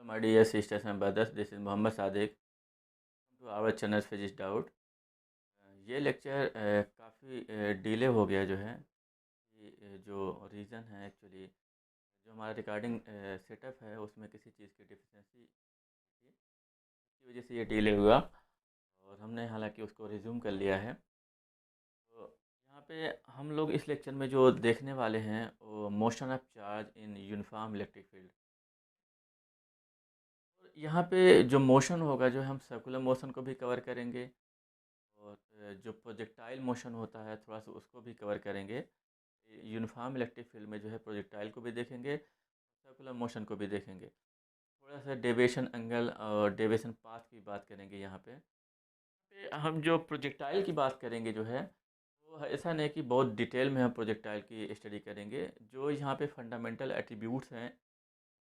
Hello, my dear sisters and brothers. This is Mohammed Sadiq. Welcome to our channel Physics Doubt. ये lecture काफ़ी delay हो गया जो है कि जो रीज़न है एक्चुअली जो हमारा रिकॉर्डिंग सेटअप है उसमें किसी चीज़ की डिफिशेंसी थी, इसकी वजह से ये डिले हुआ और हमने हालांकि उसको रिज्यूम कर लिया है। तो यहाँ पे हम लोग इस लेक्चर में जो देखने वाले हैं वो motion of charge in uniform electric field. यहाँ पे जो मोशन होगा जो हम सर्कुलर मोशन को भी कवर करेंगे और जो प्रोजेक्टाइल मोशन होता है थोड़ा सा उसको भी कवर करेंगे। यूनिफॉर्म इलेक्ट्रिक फील्ड में जो है प्रोजेक्टाइल को भी देखेंगे, सर्कुलर मोशन को भी देखेंगे। थोड़ा सा डेविएशन एंगल और डेविएशन पाथ की बात करेंगे। यहाँ पे हम जो प्रोजेक्टाइल की बात करेंगे जो है वो ऐसा नहीं कि बहुत डिटेल में हम प्रोजेक्टाइल की स्टडी करेंगे। जो यहाँ पे फंडामेंटल एट्रीब्यूट्स हैं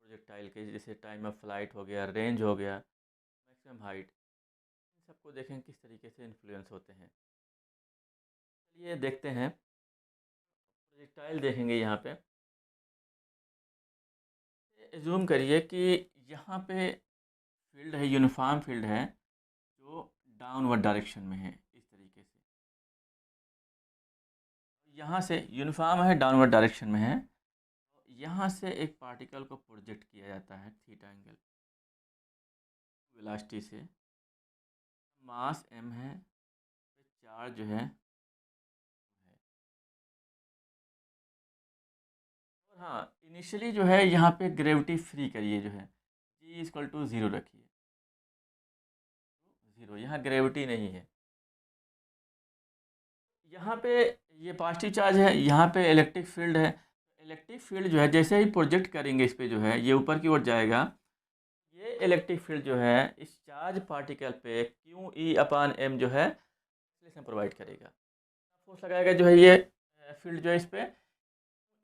प्रोजेक्टाइल के, जैसे टाइम ऑफ फ्लाइट हो गया, रेंज हो गया, मैक्सिमम हाइट, इन सबको देखें किस तरीके से इन्फ्लुएंस होते हैं। चलिए देखते हैं। प्रोजेक्टाइल देखेंगे यहाँ पे। एज्यूम करिए कि यहाँ पे फील्ड है, यूनिफॉर्म फील्ड है जो डाउनवर्ड डायरेक्शन में है इस तरीके से। यहाँ से यूनिफॉर्म है, डाउनवर्ड डायरेक्शन में है। यहाँ से एक पार्टिकल को प्रोजेक्ट किया जाता है थीटा एंगल वेलोसिटी से। मास m है, चार्ज जो है। और हाँ, इनिशियली जो है यहाँ पे ग्रेविटी फ्री करिए, जो है G=0 रखिए। 0, यहाँ ग्रेविटी नहीं है। यहाँ पे ये पॉजिटिव चार्ज है, यहाँ पे इलेक्ट्रिक फील्ड है। इलेक्ट्रिक फील्ड जो है जैसे ही प्रोजेक्ट करेंगे इस पे जो है ये ऊपर की ओर जाएगा। ये इलेक्ट्रिक फील्ड जो है इस चार्ज पार्टिकल पे QE/m जो है एक्सेलरेशन प्रोवाइड करेगा। फोर्स लगाएगा जो है ये फील्ड जो है इस पे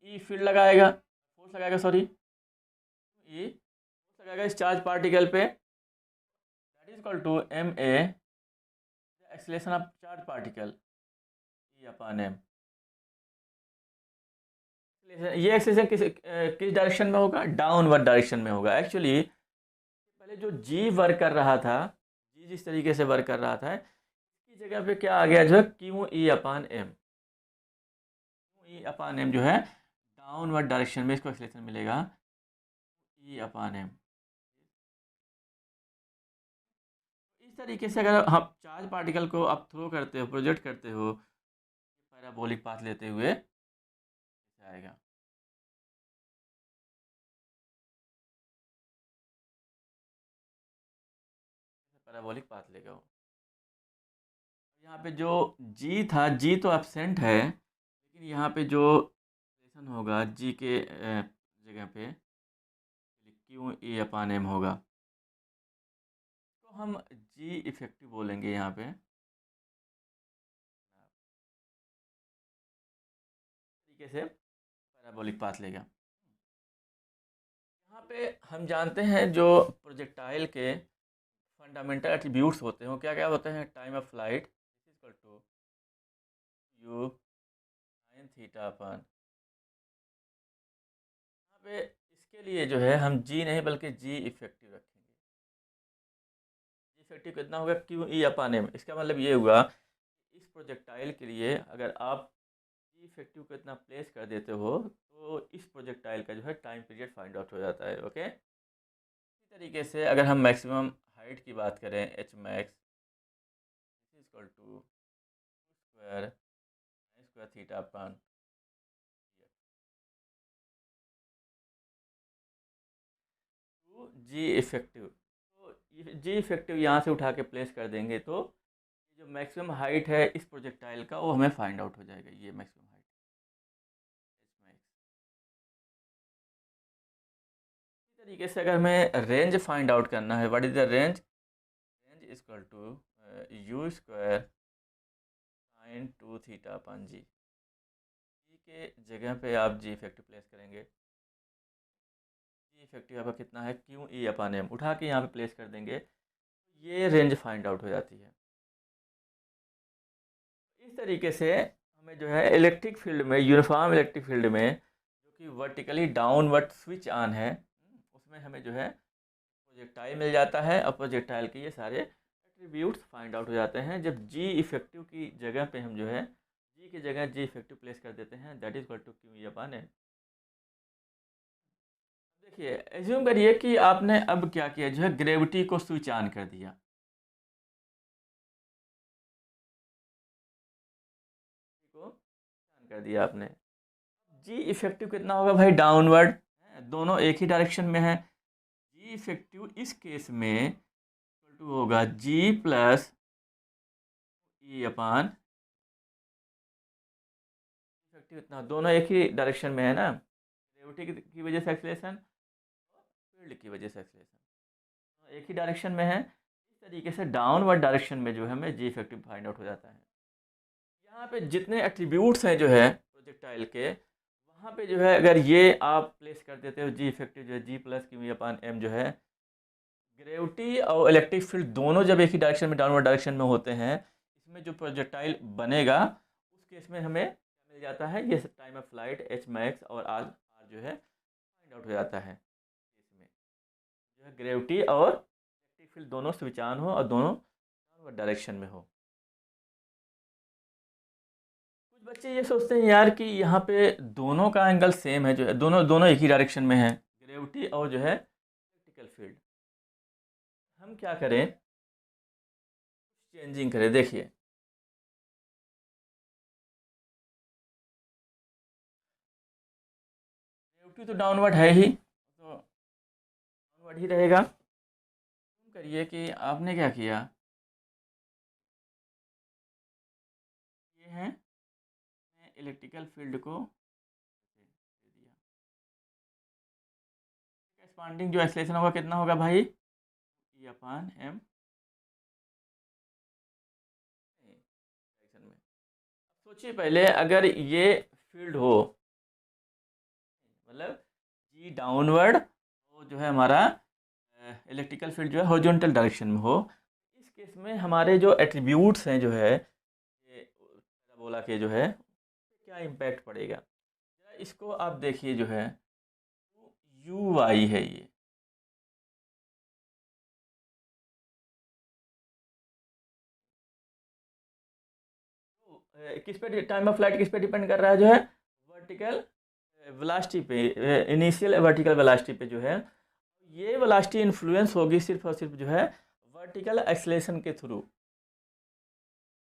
ई फील्ड लगाएगा, फोर्स लगाएगा, सॉरी ई फोर्स लगाएगा इस चार्ज पार्टिकल पे। That is equal to ma acceleration of charge particle E/m। ये एक्सेलरेशन किस डायरेक्शन में होगा? डाउनवर्ड डायरेक्शन में होगा। एक्चुअली पहले जो जी वर्क कर रहा था, जी जिस तरीके से वर्क कर रहा था, इसकी जगह पे क्या आ गया जो है QE/m। QE/m जो है डाउनवर्ड डायरेक्शन में इसको एक्सेलरेशन मिलेगा E/m। इस तरीके से अगर हम चार्ज पार्टिकल को आप थ्रो करते हो, प्रोजेक्ट करते हो पैराबोलिक पाथ लेते हुए, ऐसे आएगा। पैराबोलिक पाथ लेगा वो। यहाँ पे जो जी था, जी तो एब्सेंट है, लेकिन यहाँ पे जो एक्सेलरेशन होगा जी के जगह पे QE/m होगा, तो हम जी इफेक्टिव बोलेंगे यहाँ पे। तरीके से पैराबोलिक पाथ लेगा। यहाँ पे हम जानते हैं जो प्रोजेक्टाइल के फंडामेंटल एट्रीब्यूट्स होते हैं वो क्या क्या होते हैं? Time of flight equal to u sin theta upon. यहाँ पे इसके लिए जो है हम जी नहीं बल्कि जी इफेक्टिव रखेंगे। जी इफेक्टिव कितना होगा? QE/m। इसका मतलब ये हुआ इस प्रोजेक्टाइल के लिए अगर आप जी इफेक्टिव को इतना प्लेस कर देते हो तो इस प्रोजेक्टाइल का जो है टाइम पीरियड फाइंड आउट हो जाता है। ओके, इसी तरीके से अगर हम मैक्सिमम हाइट की बात करें Hmax equal to square theta upon G effective. तो जी इफेक्टिव यहाँ से उठा के प्लेस कर देंगे तो जो मैक्सिमम हाइट है इस प्रोजेक्टाइल का वो हमें फाइंड आउट हो जाएगा। ये मैक्सिमम हाइट Hmax। इसी तरीके से अगर हमें रेंज फाइंड आउट करना है, what is the range? Range equal to u square sine 2 theta upon g. G के जगह पे आप जी इफेक्टिव प्लेस करेंगे। जी इफेक्टिव आपका कितना है? QE/m उठा के यहाँ पे प्लेस कर देंगे, ये रेंज फाइंड आउट हो जाती है। इस तरीके से हमें जो है इलेक्ट्रिक फील्ड में, यूनिफॉर्म इलेक्ट्रिक फील्ड में जो कि वर्टिकली डाउनवर्ड स्विच ऑन है, उसमें हमें जो है प्रोजेक्टाइल मिल जाता है और प्रोजेक्टाइल के ये सारे एट्रीब्यूट्स फाइंड आउट हो जाते हैं जब जी इफेक्टिव की जगह पे हम जो है जी की जगह जी इफेक्टिव प्लेस कर देते हैं, that is equal to Q E upon M. देखिए एज्यूम करिए कि आपने अब क्या किया जो है ग्रेविटी को स्विच ऑन कर दिया, को ऑन कर दिया आपने। जी इफेक्टिव कितना होगा भाई, डाउनवर्ड, दोनों एक ही डायरेक्शन में है। जी इफेक्टिव इस केस में इक्वल टू होगा जी प्लस ई अपान इफेक्टिव, इतना दोनों एक ही डायरेक्शन में है ना, ग्रेविटी की वजह से एक्सीलरेशन, फील्ड की वजह से एक्सीलरेशन एक ही डायरेक्शन में है। इस तरीके से डाउनवर्ड डायरेक्शन में जो है हमें जी इफेक्टिव फाइंड आउट हो जाता है। यहाँ पे जितने एट्रीब्यूट्स हैं जो है प्रोजेक्टाइल के, वहाँ पे जो है अगर ये आप प्लेस कर देते हो जी इफेक्टिव जो है जी plus Q E upon M जो है, ग्रेविटी और इलेक्ट्रिक फील्ड दोनों जब एक ही डायरेक्शन में डाउनवर्ड डायरेक्शन में होते हैं, इसमें जो प्रोजेक्टाइल बनेगा उस केस में हमें क्या मिल जाता है, ये time of flight H max और आर आर जो है फाइंड आउट हो जाता है। इसमें जो है ग्रेविटी और इलेक्ट्रिक फील्ड दोनों स्विच ऑन हो और दोनों डाउनवर्ड डायरेक्शन में हो। कुछ बच्चे ये सोचते हैं यार कि यहाँ पे दोनों का एंगल सेम है, जो है दोनों दोनों एक ही डायरेक्शन में है, ग्रेविटी और जो है इलेक्ट्रिकल फील्ड। हम क्या करें, चेंजिंग करें। देखिए ग्रेविटी तो डाउनवर्ड है ही, तो डाउनवर्ड ही रहेगा। तुम करिए कि आपने क्या किया, ये है इलेक्ट्रिकल फील्ड को दे दिया, एक्सपांडिंग जो एक्सेलेरेशन होगा कितना होगा भाई, ई अपान एम डायरेक्शन में। अब सोचिए पहले अगर ये फील्ड हो, मतलब जी डाउनवर्ड तो जो है हमारा इलेक्ट्रिकल फील्ड जो है हॉरिजॉन्टल डायरेक्शन में हो, इस केस में हमारे जो एट्रीब्यूट्स हैं जो है ये बोला कि जो है क्या इम्पैक्ट पड़ेगा, जरा इसको आप देखिए जो है यू वाई है ये, किस पे टाइम ऑफ फ्लाइट किस पे डिपेंड कर रहा है जो है, वर्टिकल वेलोसिटी पे, इनिशियल वर्टिकल वेलोसिटी पे जो है, ये वेलोसिटी इन्फ्लुएंस होगी सिर्फ और सिर्फ जो है वर्टिकल एक्सेलेरेशन के थ्रू,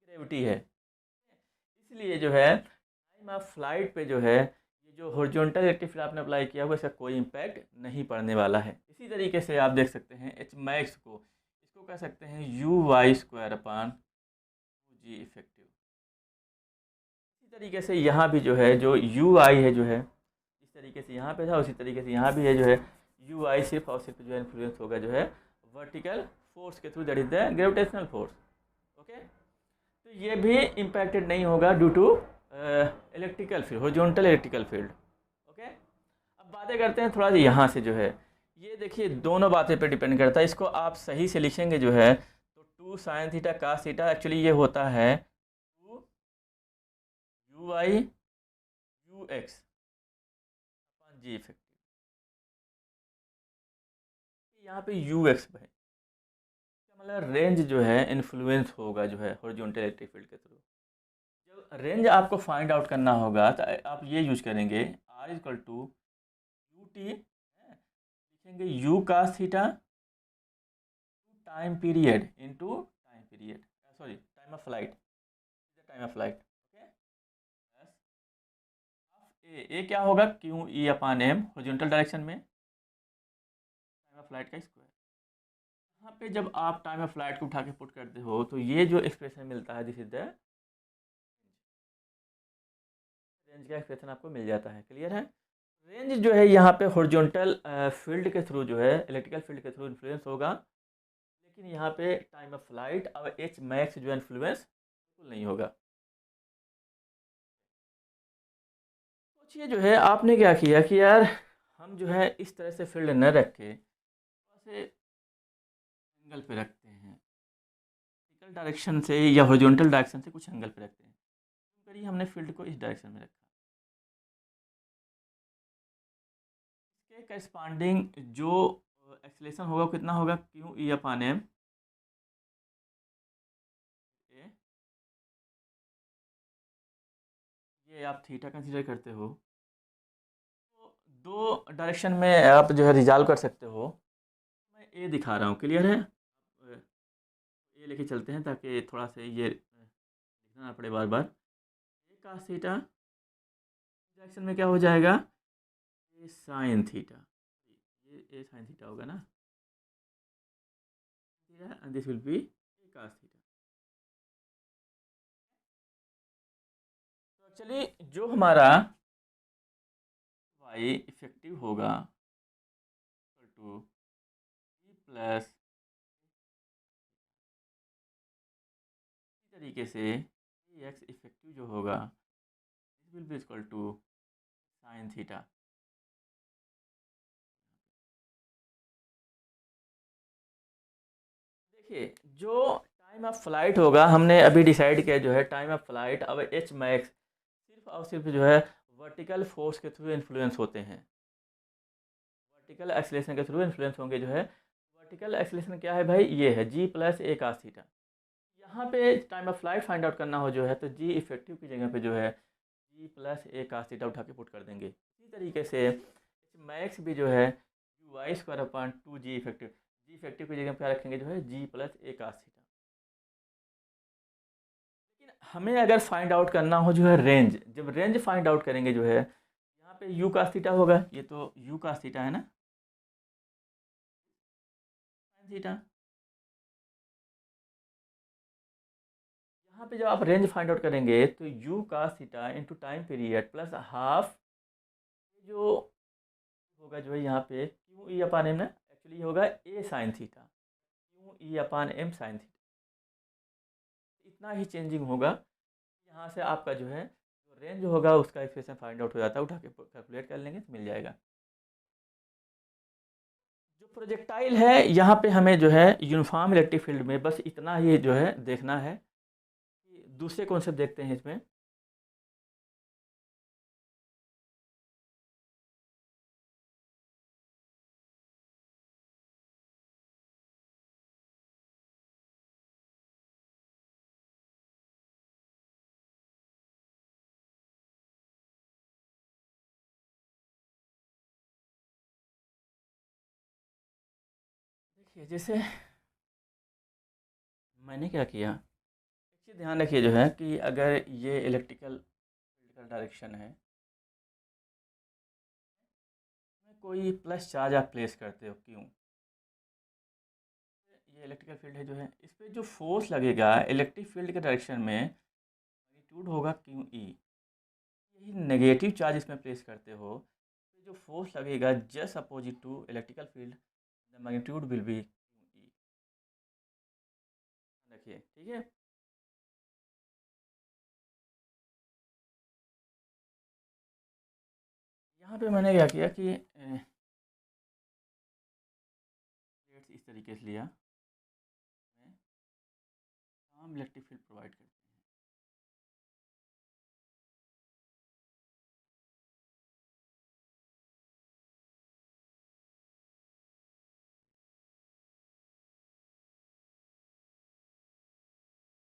ग्रेविटी है। इसलिए जो है टाइम ऑफ फ्लाइट पे जो है ये जो हॉरिजॉन्टल इलेक्ट्रिक फील्ड आपने अप्लाई किया हुआ इसका कोई इम्पैक्ट नहीं पड़ने वाला है। इसी तरीके से आप देख सकते हैं एच मैक्स को, इसको कह सकते हैं U Y square upon G effective. इसी तरीके से यहाँ भी जो है जो यू आई है जो है इस तरीके से यहाँ पे था, उसी तरीके से यहाँ भी है जो है यू आई सिर्फ और सिर्फ जो है इन्फ्लुएंस होगा जो है वर्टिकल फोर्स के through, that is the gravitational force. Okay, तो ये भी इम्पैक्टेड नहीं होगा due to electrical field, horizontal electrical field. Okay, अब बातें करते हैं थोड़ा सा यहाँ से जो है, ये देखिए दोनों बातें पे डिपेंड करता है, इसको आप सही से लिखेंगे जो है तो two sine theta cos theta, actually ये होता है two U I U X G effective, यहाँ पे यू एक्स है, मतलब रेंज जो है इन्फ्लुएंस होगा जो है हॉरिजॉन्टल इलेक्ट्रिक फील्ड के थ्रू। जब रेंज आपको फाइंड आउट करना होगा तो आप ये यूज करेंगे R equal to u t, लिखेंगे u cos theta time period into time period, sorry time of flight, time of flight. Okay, plus a क्या होगा q E upon m horizontal direction में टाइम ऑफ फ्लाइट का square. यहाँ पे जब आप time of flight को उठा के पुट करते हो तो ये जो एक्सप्रेशन मिलता है दिस इज द रेंज का एक्सप्रेशन आपको मिल जाता है। क्लियर है, रेंज जो है यहाँ पे हॉरिजॉन्टल फील्ड के थ्रू जो है इलेक्ट्रिकल फील्ड के थ्रू इन्फ्लुएंस होगा, लेकिन यहाँ पे टाइम ऑफ फ्लाइट और एच मैक्स जो है इन्फ्लुएंस बिल्कुल नहीं होगा। सोचिए जो है आपने क्या किया कि यार हम जो है इस तरह से फील्ड न रख के ऐसे एंगल पे रखते हैं, वर्टिकल डायरेक्शन से या हॉरिजॉन्टल डायरेक्शन से कुछ एंगल पे रखते हैं, तो करिए हमने फील्ड को इस डायरेक्शन में रखा, इसके करस्पॉन्डिंग जो तो एक्सीलरेशन होगा कितना होगा, q E upon m a, ये आप थीटा कंसीडर करते हो, तो दो डायरेक्शन में आप जो है रिजॉल्व कर सकते हो। मैं ए दिखा रहा हूँ, क्लियर है? ए लेके चलते हैं ताकि थोड़ा सा ये लिखना ना पड़े बार बार। ए कास थीटा डायरेक्शन में क्या हो जाएगा, ए साइन थीटा, ये ए साइन थीटा होगा ना, and this will be A cos theta. तो एक्चुअली जो हमारा वाई इफेक्टिव होगा टू ई प्लस, इसी तरीके से ए एक्स इफेक्टिव जो होगा this will be equal to sine theta. देखिए जो टाइम ऑफ फ्लाइट होगा, हमने अभी डिसाइड किया जो है टाइम ऑफ फ्लाइट, अब एच मैक्स सिर्फ और सिर्फ जो है वर्टिकल फोर्स के थ्रू इन्फ्लुएंस होते हैं, वर्टिकल एक्सीलरेशन के थ्रू इन्फ्लुएंस होंगे जो है। वर्टिकल एक्सीलरेशन क्या है भाई, ये है जी प्लस ए कास थीटा। यहाँ पे time of flight find out करना हो जो है, तो जी इफेक्टिव की जगह पे जो है जी प्लस ए कास थीटा उठा के पुट कर देंगे। इसी तरीके से मैक्स भी जो है U Y square upon two G effective, G effective की जगह पे क्या रखेंगे जो है जी प्लस ए कास थीटा। लेकिन हमें अगर फाइंड आउट करना हो जो है रेंज, जब रेंज फाइंड आउट करेंगे जो है, यहाँ पे यू कास थीटा होगा, ये तो यू कास थीटा है ना, साइन थीटा। यहाँ पे जब आप रेंज फाइंड आउट करेंगे तो U cos theta into time period plus half जो होगा जो है यहाँ पे क्यू ई अपान एम ना, एक्चुअली होगा A sine theta, Q E upon M sine theta, इतना ही चेंजिंग होगा। यहाँ से आपका जो है जो रेंज होगा उसका एक्सप्रेशन फाइंड आउट हो जाता है, उठा के कैलकुलेट कर लेंगे तो मिल जाएगा। जो प्रोजेक्टाइल है यहाँ पे हमें जो है यूनिफॉर्म इलेक्ट्रिक फील्ड में बस इतना ही जो है देखना है कि दूसरे कॉन्सेप्ट देखते हैं इसमें। देखिए जैसे मैंने क्या किया, एक चीज़ ध्यान रखिए जो है कि अगर ये इलेक्ट्रिकल फील्ड का डायरेक्शन है, में कोई प्लस चार्ज आप प्लेस करते हो, क्यों, ये इलेक्ट्रिकल फील्ड है जो है, इस पर जो फोर्स लगेगा इलेक्ट्रिक फील्ड के डायरेक्शन में मैग्नीट्यूड होगा क्यू ई। यही नेगेटिव चार्ज इसमें प्लेस करते हो तो जो फोर्स लगेगा just opposite to electrical field, the magnitude will be Q E. रखिए ठीक है। यहाँ पे मैंने क्या किया कि प्लेट्स इस तरीके से लिया, मैं तमाम इलेक्ट्रिक फील्ड प्रोवाइड करते हैं।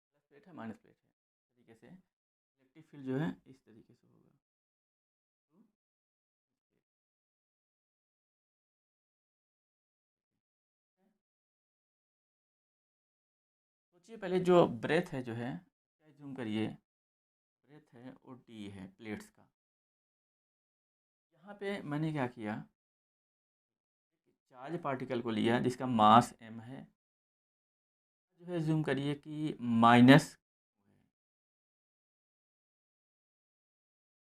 प्लस प्लेट है माइनस प्लेट है, इस तरीके से इलेक्ट्रिक फील्ड जो है इस तरीके से होगा। तो सोचिए पहले जो ब्रेथ है जो है, क्या जूम करिए, ब्रेथ है और डी है प्लेट्स का। यहाँ पे मैंने क्या किया, चार्ज पार्टिकल को लिया जिसका मास m है, जो है जूम करिए कि माइनस,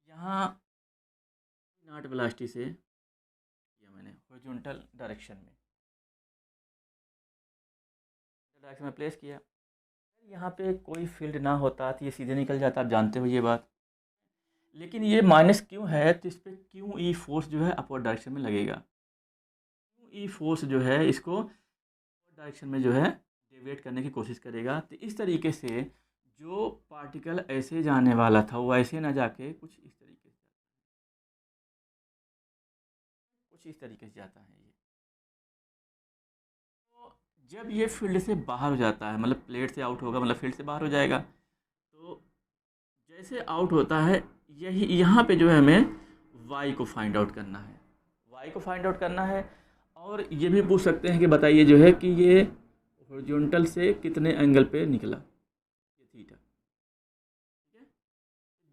यहाँ नॉट वेलोसिटी से किया मैंने हॉरिजॉन्टल डायरेक्शन में प्लेस किया। यहाँ पे कोई फील्ड ना होता तो ये सीधे निकल जाता, आप जानते हो ये बात। लेकिन ये माइनस क्यों है तो इस पर क्यू ई फोर्स जो है अपवर्ड डायरेक्शन में लगेगा, क्यू ई फोर्स जो है इसको अपवर्ड डायरेक्शन में जो है डेविएट करने की कोशिश करेगा। तो इस तरीके से जो पार्टिकल ऐसे जाने वाला था वो ऐसे ना जाके कुछ इस तरीके से जाता है ये। जब ये फील्ड से बाहर हो जाता है, मतलब प्लेट से आउट होगा, मतलब फील्ड से बाहर हो जाएगा, तो जैसे आउट होता है, यही यहाँ पे जो है हमें वाई को फाइंड आउट करना है, वाई को फाइंड आउट करना है। और ये भी पूछ सकते हैं कि बताइए जो है कि ये हॉरिजॉन्टल से कितने एंगल पे निकला, ये थीटा, ठीक है।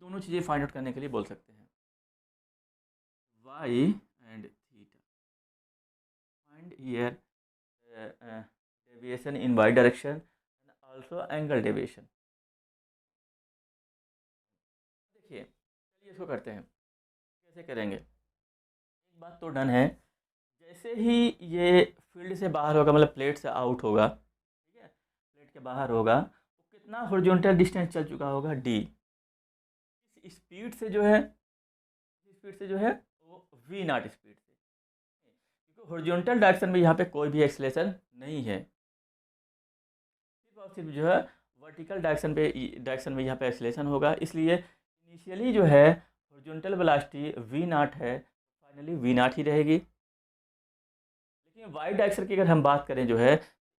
दोनों चीज़ें फाइंड आउट करने के लिए बोल सकते हैं, Y and theta, find here deviation in Y direction and also angle deviation. देखिए, चलिए इसको करते हैं, कैसे करेंगे। एक बात तो डन है, जैसे ही ये फील्ड से बाहर होगा, मतलब प्लेट से आउट होगा, ठीक है, प्लेट के बाहर होगा, तो कितना हॉरिजॉन्टल डिस्टेंस चल चुका होगा, डी। इस स्पीड से जो है, इस स्पीड से जो है वो वी नॉट स्पीड से, क्योंकि हॉरिजॉन्टल डायरेक्शन में यहाँ पे कोई भी एक्सलेशन नहीं है, सिर्फ और सिर्फ जो है वर्टिकल डायरेक्शन में यहाँ पे एक्सलेशन होगा। इसलिए इनिशियली जो है हॉरिजॉन्टल वेलोसिटी वी नॉट है, फाइनली वी नॉट ही रहेगी। लेकिन वाई डायरेक्शन की अगर हम बात करें जो है,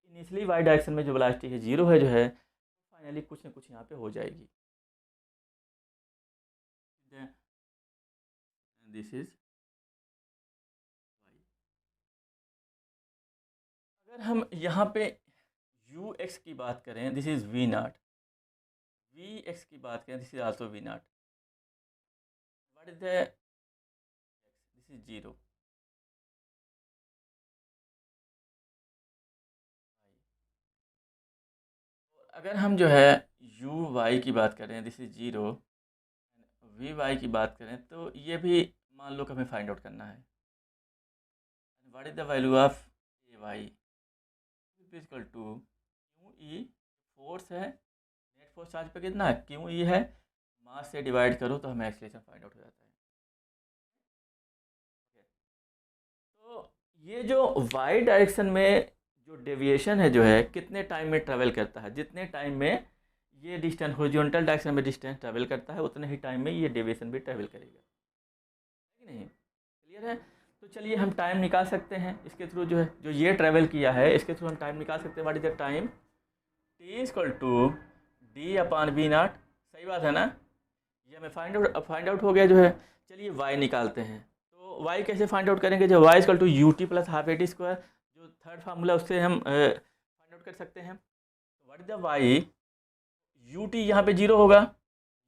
इनिशियली वाई डायरेक्शन में जो वेलोसिटी है जीरो है जो है, फाइनली कुछ ना कुछ यहाँ पे हो जाएगी। This is Y. अगर हम यहाँ पे यू एक्स की बात करें, this is V not, V X की बात करें, this is also V not, what is the, this is zero. अगर हम जो है यू वाई की बात करें, this is zero, V Y की बात करें, तो ये भी मान लो कि हमें फाइंड आउट करना है। What is the value of A Y equal to Q E, force है, नेट फोर्स चार्ज पे कितना है, क्यू ई है, मास से डिवाइड करो तो हमें एक्सीलरेशन फाइंड आउट हो जाता है। तो ये जो वाई डायरेक्शन में जो डेविएशन है जो है, कितने टाइम में ट्रेवल करता है, जितने टाइम में ये डिस्टेंस हॉरिजॉन्टल डायरेक्शन में डिस्टेंस ट्रेवल करता है, उतने ही टाइम में ये डेविएशन भी ट्रेवल करेगा, है कि नहीं, क्लियर है। तो चलिए हम टाइम निकाल सकते हैं इसके थ्रू, जो है जो ये ट्रेवल किया है इसके थ्रू हम टाइम निकाल सकते हैं। What is the time, T equal to D upon V not, सही बात है ना, ये हमें फाइंड आउट हो गया जो है। चलिए वाई निकालते हैं, तो वाई कैसे फाइंड आउट करेंगे, जो y equal to u t plus half a t square, जो थर्ड फार्मूला उससे हम फाइंड आउट कर सकते हैं। तो what is the y, u t यहाँ पे जीरो होगा,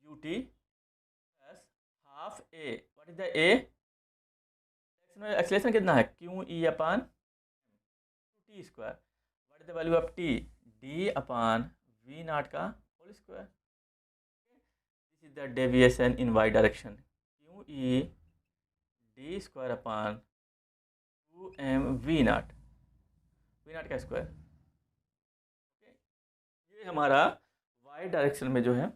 u t plus half a, what is the a, acceleration कितना है, q E upon t square, what is the value of t, D upon we not का whole square. This is the deviation in Y direction, Q E D square upon 2m V not, V not का square. ये हमारा Y direction में जो है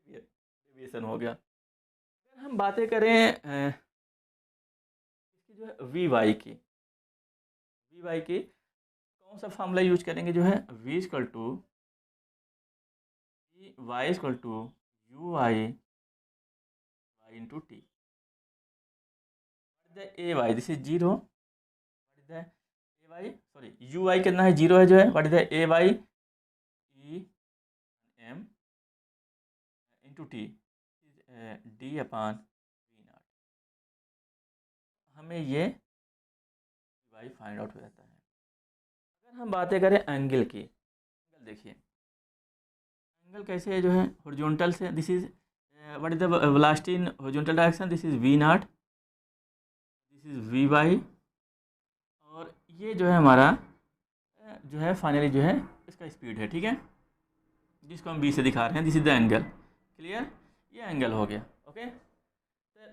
deviation हो गया। अगर हम बातें करें इसकी जो है वी वाई की कौन सा फार्मूला यूज करेंगे, जो है V equal to Y equal to you Y Y into T, A Y this is zero, what is the A Y, sorry U Y कितना है, जीरो है जो है, what is the A Y, E M into T, D upon we not, हमें ये Y find out हो जाता है। अगर हम बातें करें एंगल की, एंगल देखिए, एंगल कैसे है जो है हॉरिजॉन्टल से, this is what is the velocity in horizontal direction, this is V not, this is V Y, और ये जो है हमारा जो है फाइनली जो है इसका स्पीड है, ठीक है, जिसको हम बी से दिखा रहे हैं, this is the angle, clear, ये एंगल हो गया, okay.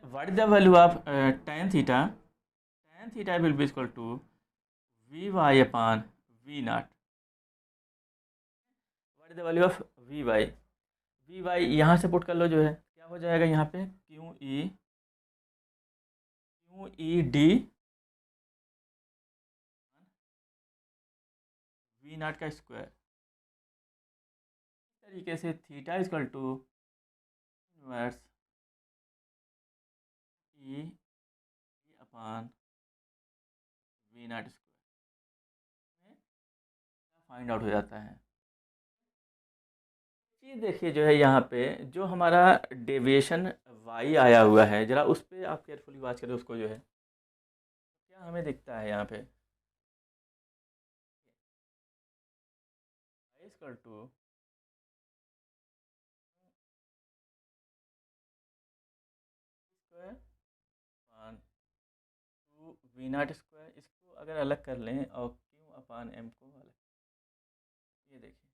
What is the value of tan theta, tan theta will be equal to we Y upon we not, what is the value of V Y यहाँ से put कर लो, जो है क्या हो जाएगा यहाँ पे, Q E D V not का स्क्वायर, इस तरीके से theta equal to inverse E upon we not square, find out हो जाता है। चीज़ देखिए जो है यहाँ पे जो हमारा डेविएशन वाई आया हुआ है, ज़रा उस पे आप केयरफुली वॉच करें उसको जो है, क्या हमें दिखता है यहाँ पे equal to square upon two V not square. इसको अगर अलग कर लें और क्यू अपान एम को अलग, ये देखिए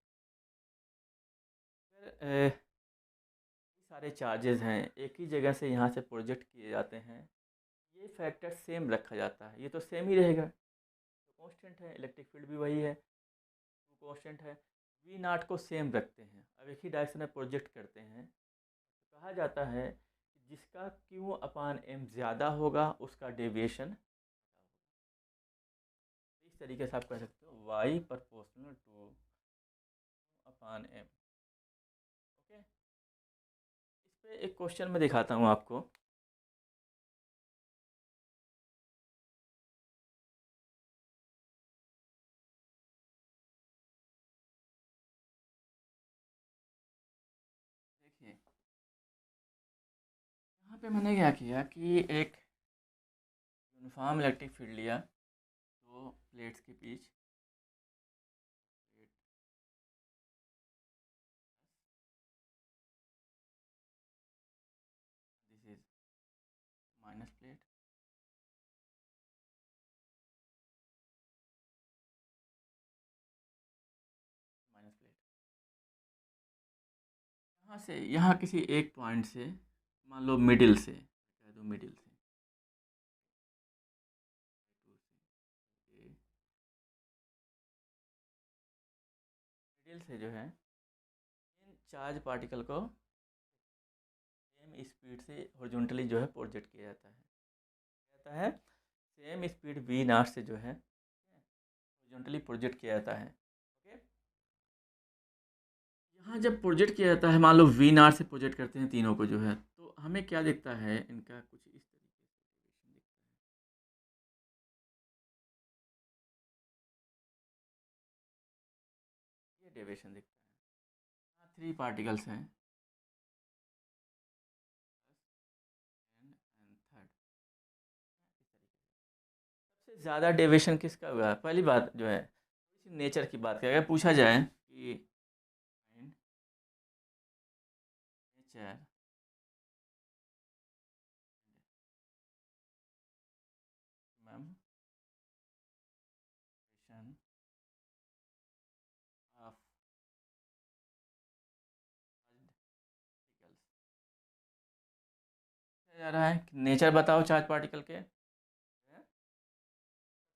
अगर सारे चार्जेस हैं एक ही जगह से यहाँ से प्रोजेक्ट किए जाते हैं, ये फैक्टर सेम रखा जाता है, ये तो सेम ही रहेगा, तो कांस्टेंट है, इलेक्ट्रिक फील्ड भी वही है, टू कांस्टेंट है। वी नॉट को सेम रखते हैं, अब एक ही डायरेक्शन में प्रोजेक्ट करते हैं, तो कहा जाता है कि जिसका क्यू अपान एम ज़्यादा होगा उसका डेविएशन, इस तरीके से आप कह सकते हो Y proportional to upon M. Okay, इस पे एक क्वेश्चन मैं दिखाता हूँ आपको। देखिए यहाँ पे मैंने क्या किया कि एक यूनिफॉर्म इलेक्ट्रिक फील्ड लिया, दो प्लेट्स के बीच, this is minus plate, minus plate, यहाँ से यहाँ किसी एक पॉइंट से, मान लो मिडिल से, कह दो मिडिल से, मिडिल से जो है इन चार्ज पार्टिकल को सेम स्पीड से हॉरिजॉन्टली जो है प्रोजेक्ट किया जाता है, कहता है सेम स्पीड वी नॉट से जो है हॉरिजॉन्टली प्रोजेक्ट किया जाता है। ओके, यहाँ जब प्रोजेक्ट किया जाता है, मान लो वी नॉट से प्रोजेक्ट करते हैं तीनों को जो है, तो हमें क्या दिखता है, इनका कुछ इस तरीके से दिखता है, ये डेविएशन दिखता है। यहाँ थ्री पार्टिकल्स हैं, एंड थर्ड, सबसे ज़्यादा डेविएशन किसका हुआ है? पहली बात जो है इसी नेचर की बात करें, अगर पूछा जाए कि नेचर मैम ऑफ पार्टिकल्स जा रहा है, नेचर बताओ चार्ज पार्टिकल के, सबसे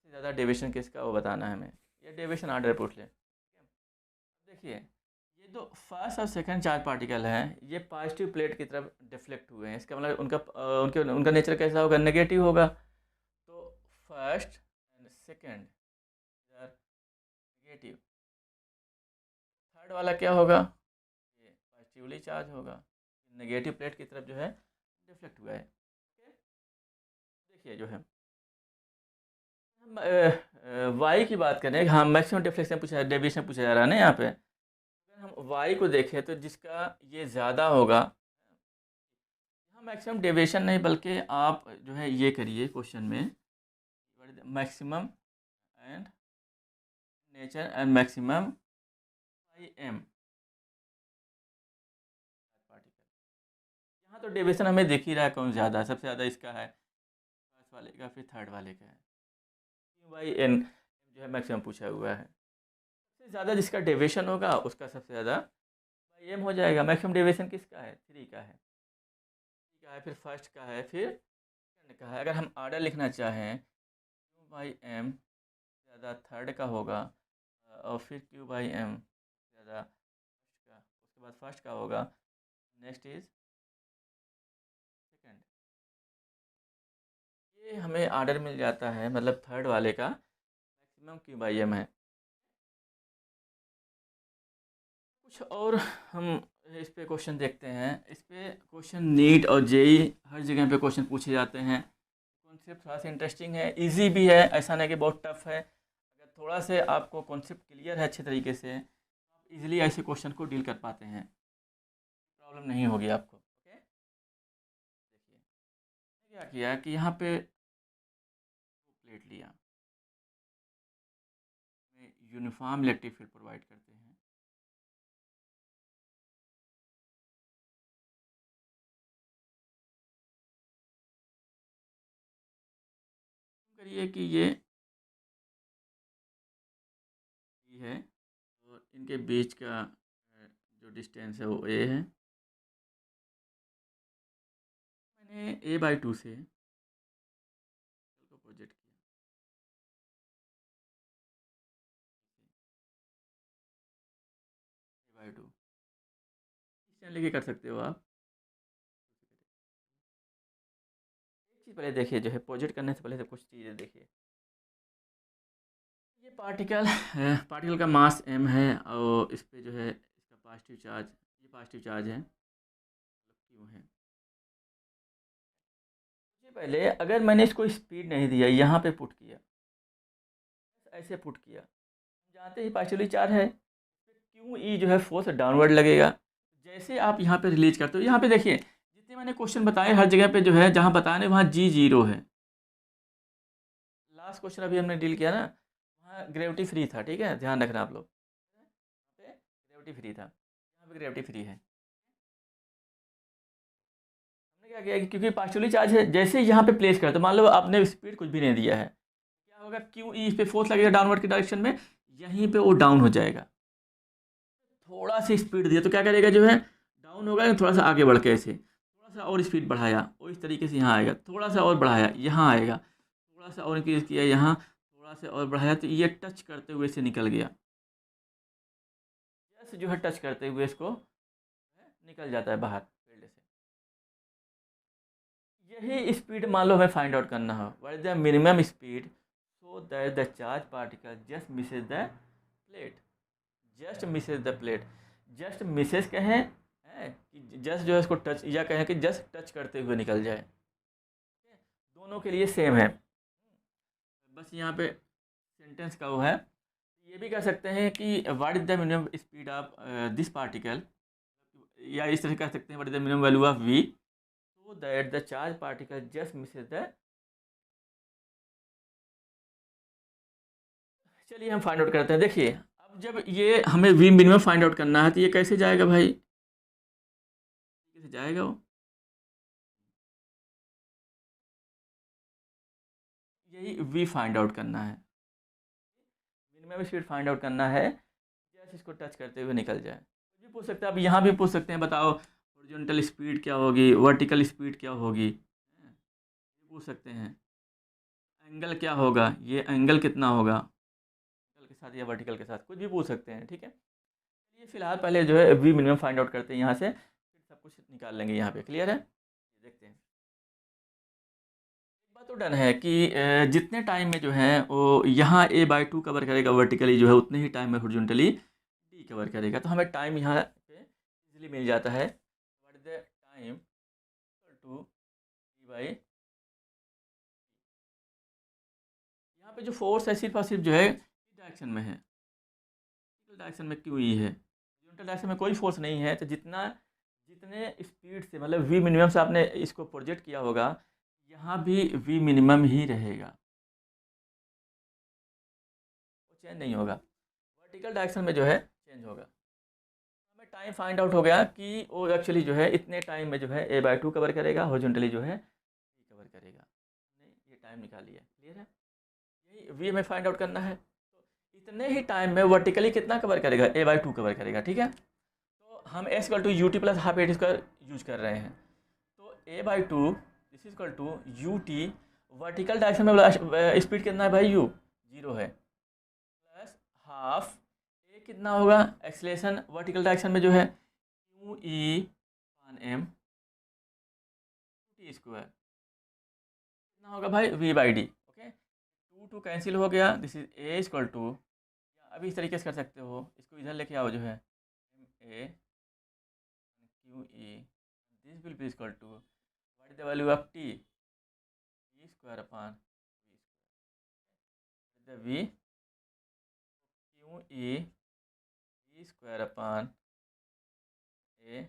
ज़्यादा डेविएशन किसका वो बताना है हमें, ये डेविएशन ऑर्डर पूछ ले। देखिए ये जो फर्स्ट और सेकंड चार्ज पार्टिकल हैं ये पॉजिटिव प्लेट की तरफ डिफ्लेक्ट हुए हैं, इसका मतलब उनका नेचर कैसा होगा, नेगेटिव होगा। तो first and second negative, third वाला क्या होगा, ये पॉजिटिवली चार्ज होगा, नेगेटिव प्लेट की तरफ जो है डिफ्लेक्ट हुआ है। ओके, देखिए जो है हम वाई की बात करें, हाँ मैक्सिमम डिफ्लेक्शन पूछा, डेविएशन पूछा जा रहा है ना यहाँ पे, अगर हम वाई को देखें तो जिसका ये ज़्यादा होगा, यहाँ मैक्सिमम डेविएशन नहीं बल्कि आप जो है ये करिए क्वेश्चन में maximum and nature and maximum I am particle, यहाँ तो डेविएशन हमें दिख ही रहा है कौन ज़्यादा है, सबसे ज़्यादा इसका है फर्स्ट वाले का, फिर थर्ड वाले का है, क्यू बाई एन जो है मैक्सिमम पूछा हुआ है, सबसे ज़्यादा जिसका डेविएशन होगा उसका सबसे ज़्यादा बाई एम हो जाएगा। मैक्सिमम डेविएशन किसका है, थ्री का है, थ्री का है, फिर फर्स्ट का है, फिर सेकंड का है। अगर हम ऑर्डर लिखना चाहें क्यू बाई एम ज़्यादा थर्ड का होगा, और फिर क्यू बाई एम ज़्यादा फर्स्ट का, उसके बाद फर्स्ट का होगा, नेक्स्ट इज सेकंड, ये हमें ऑर्डर मिल जाता है, मतलब थर्ड वाले का मैक्सिमम क्यू बाई एम है। कुछ और हम इस पे क्वेश्चन देखते हैं, इस पे क्वेश्चन नीट और जेई हर जगह पे क्वेश्चन पूछे जाते हैं, कॉन्सेप्ट थोड़ा सा इंटरेस्टिंग है, इजी भी है, ऐसा नहीं कि बहुत टफ है। अगर थोड़ा से आपको कॉन्सेप्ट क्लियर है अच्छे तरीके से, आप इजीली ऐसे क्वेश्चन को डील कर पाते हैं, प्रॉब्लम नहीं होगी आपको। ओके, देखिए क्या किया कि यहाँ पे प्लेट लिया, यूनिफॉर्म इलेक्ट्रिक फील्ड प्रोवाइड करते हैं। करिए कि ये है और इनके बीच का जो डिस्टेंस है वो ए है। मैंने a/2 से को प्रोजेक्ट किया, a/2 डिस्टेंस लेके कर सकते हो आप। एक चीज़ पहले देखिए, जो है प्रोजेक्ट करने से पहले से कुछ चीज़ें देखिए। ये पार्टिकल है, पार्टिकल का मास m है और इस पे जो है इसका पॉजिटिव चार्ज, ये पॉजिटिव चार्ज है, क्यों है। सबसे पहले अगर मैंने इसको स्पीड नहीं दिया, यहाँ पे पुट किया, ऐसे पुट किया, हम जानते ही पॉजिटिवली चार्ज है, क्यों ई जो है फोर्स डाउनवर्ड लगेगा। जैसे आप यहाँ पे रिलीज करते हो, यहाँ पे देखिए जितने मैंने क्वेश्चन बताए हर जगह पे जो है जहाँ बताने वहाँ G0 है। लास्ट क्वेश्चन अभी हमने डील किया ना, वहाँ ग्रेविटी फ्री था, ठीक है, ध्यान रखना आप लोग, यहाँ पे ग्रेविटी फ्री था, यहाँ पे ग्रेविटी फ्री है। हमने क्या किया कि क्योंकि पार्शियली चार्ज है, जैसे ही यहाँ पे प्लेस करते, मान लो आपने स्पीड कुछ भी नहीं दिया है, क्या होगा, क्यू ई इस पे फोर्स लगेगा डाउनवर्ड की डायरेक्शन में, यहीं पे वो डाउन हो जाएगा। थोड़ा सी स्पीड दिया तो क्या करेगा, जो है डाउन होगा, थोड़ा सा आगे बढ़ के ऐसे थोड़ा सा और स्पीड बढ़ाया, और इस तरीके से यहाँ आएगा, थोड़ा सा और बढ़ाया यहाँ आएगा, थोड़ा सा और इंक्रीज किया यहाँ, थोड़ा सा और बढ़ाया, तो ये टच करते हुए से निकल गया। जैसे जो है टच करते हुए इसको निकल जाता है बाहर फील्ड से। यही स्पीड मान लो हमें फाइंड आउट करना हो, what is the minimum speed so that the charge particle just misses the plate, just misses the plate. Just misses कहें है कि जस्ट जो है इसको टच, या कहें कि जस्ट टच करते हुए निकल जाए, दोनों के लिए सेम है। बस यहाँ पे सेंटेंस का वो है। ये भी कह सकते हैं कि what is the minimum speed of this particle, या इस तरह कह सकते हैं what is the minimum value of v so that the charge particle just misses the. चलिए हम फाइंड आउट करते हैं। देखिए अब जब ये हमें v मिनिमम फाइंड आउट करना है तो ये कैसे जाएगा भाई, कैसे जाएगा वो, यही v फाइंड आउट करना है, मिनिमम स्पीड फाइंड आउट करना है, जैसे इसको टच करते हुए निकल जाए। कुछ भी पूछ सकते हैं, अब यहाँ भी पूछ सकते हैं, बताओ हॉरिजॉन्टल स्पीड क्या होगी, वर्टिकल स्पीड क्या होगी, ये पूछ सकते हैं। एंगल क्या होगा, ये एंगल कितना होगा, एंगल के साथ या वर्टिकल के साथ, कुछ भी पूछ सकते हैं, ठीक है। चलिए फिलहाल पहले जो है वी मिनिमम फाइंड आउट करते हैं यहाँ से, फिर सब कुछ निकाल लेंगे यहाँ पे, क्लियर है। देखते हैं, एक बात तो डन है कि जितने टाइम में जो है वो यहाँ a/2 कवर करेगा वर्टिकली, जो है उतने ही टाइम में हॉरिजॉन्टली d कवर करेगा। तो हमें टाइम यहाँ पे इजीली मिल जाता है, what is the time to d/, यहाँ पे जो फोर्स है सिर्फ और सिर्फ जो है डायरेक्शन में है, डायरेक्शन में क्यों ई है, हॉरिजॉन्टल डायरेक्शन में कोई फोर्स नहीं है। तो जितना जितने स्पीड से मतलब वी मिनिमम से आपने इसको प्रोजेक्ट किया होगा, यहाँ भी वी मिनिमम ही रहेगा, वो चेंज नहीं होगा, वर्टिकल डायरेक्शन में जो है चेंज होगा। हमें टाइम फाइंड आउट हो गया कि वो एक्चुअली जो है इतने टाइम में जो है a/2 कवर करेगा, हॉरिजॉन्टली जो है d कवर करेगा। नहीं, ये टाइम निकाल लिया, क्लियर है। यही वी हमें फाइंड आउट करना है, तो इतने ही टाइम में वर्टिकली कितना कवर करेगा, a/2 कवर करेगा, ठीक है। तो हम s = ut + ½ a² यूज कर रहे हैं, तो a/2 this is equal to ut, vertical direction में स्पीड कितना है भाई, u 0 है, प्लस हाफ ए कितना होगा, एक्सलेशन वर्टिकल डायरेक्शन में जो है q e m t square, कितना होगा भाई v/d। ओके, 2 कैंसिल हो गया, this is a equal to, अभी इस तरीके से कर सकते हो, इसको इधर लेके आओ, जो है a q e, this will be equal to what is the value of t, t² / v², v q e v square upon a